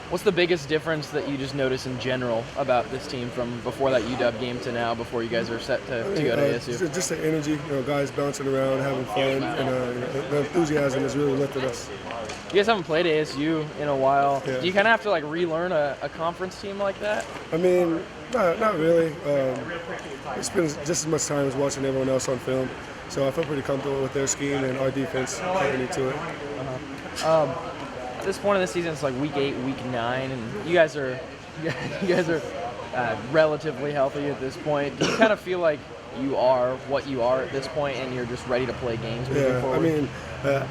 What's the biggest difference that you just notice in general about this team from before that UW game to now, before you guys are set to go to ASU? Just the energy, guys bouncing around, having fun, and the enthusiasm has really lifted us. You guys haven't played ASU in a while. Yeah. Do you kind of have to like relearn a conference team like that? I mean, not really. I spend just as much time as watching everyone else on film, so I feel pretty comfortable with their scheme and our defense playing into it. At this point in the season, it's like week 8, week 9, and you guys are relatively healthy at this point. Do you kind of feel like you are what you are at this point, and you're just ready to play games moving forward? I mean,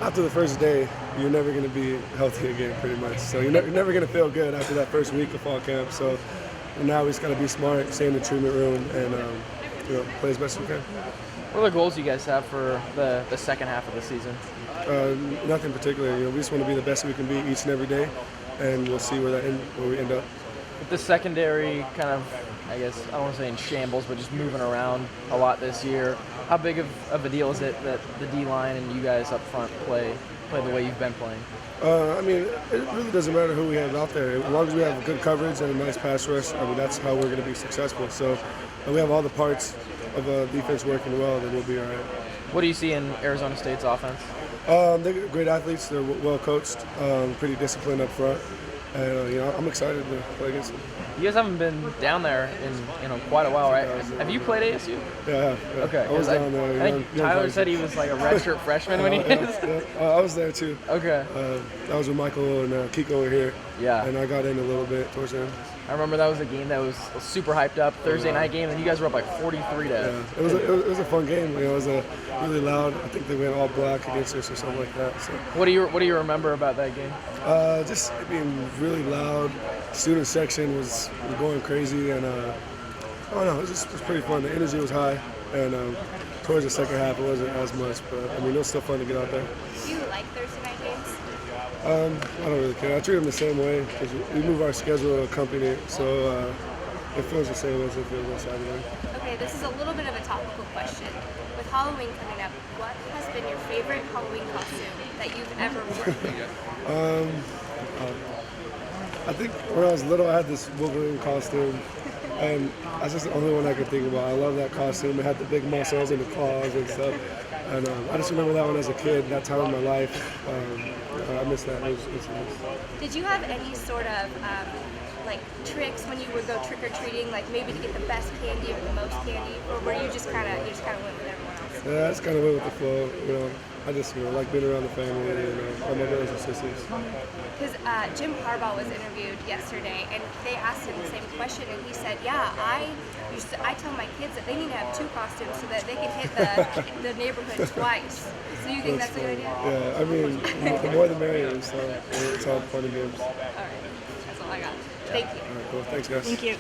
after the first day, you're never going to be healthy again, pretty much. So you're never going to feel good after that first week of fall camp. So now we just got to be smart, stay in the treatment room, and play as best we can. What are the goals you guys have for the second half of the season? Nothing particular. We just want to be the best we can be each and every day, and we'll see where we end up. With the secondary kind of, I guess, I don't want to say in shambles, but just moving around a lot this year, how big of a deal is it that the D-line and you guys up front play the way you've been playing? I mean, it really doesn't matter who we have out there. As long as we have good coverage and a nice pass rush, I mean, that's how we're going to be successful. So we have all the parts of defense working well, then we'll be all right. What do you see in Arizona State's offense? They're great athletes. They're well coached, pretty disciplined up front. And I'm excited to play against them. You guys haven't been down there in quite a while, right? Have you played ASU? Yeah. Okay. I was down there. I think Tyler said he was like a redshirt freshman when he was. I was there too. Okay. That was when Michael and Kiko were here. Yeah. And I got in a little bit towards the end. I remember that was a game that was super hyped up, Thursday night game, and you guys were up like 43 to. Yeah. It was a fun game. It was a really loud. I think they went all black against us or something like that. So. What do you remember about that game? Just it being really loud. Student section was going crazy, and I don't know. It was pretty fun. The energy was high, and towards the second half it wasn't as much. But I mean, it was still fun to get out there. Do you like Thursday night games? I don't really care. I treat them the same way because we move our schedule to accompany it, so it feels the same as it feels on Saturday. Okay, this is a little bit of a topical question. With Halloween coming up, what has been your favorite Halloween costume that you've ever worn? I think when I was little, I had this Wolverine costume, and that's just the only one I could think about. I love that costume. It had the big muscles and the claws and stuff. And I just remember that one as a kid, that time of my life. I miss that. It was nice. Did you have any sort of like tricks when you would go trick or treating, like maybe to get the best candy or the most candy, or were you just kind of went with everyone else? Yeah, I just kind of went with the flow. I just like being around the family and all my brothers and sisters. Because Jim Harbaugh was interviewed yesterday, and they asked him the same question, and he said, "Yeah, I tell my kids that they need to have 2 costumes so that they can hit the neighborhood twice." So you think that's a good idea? Yeah, I mean, the more the merrier. So it's all fun and games. All right, that's all I got. Thank you. All right, cool. Thanks, guys. Thank you.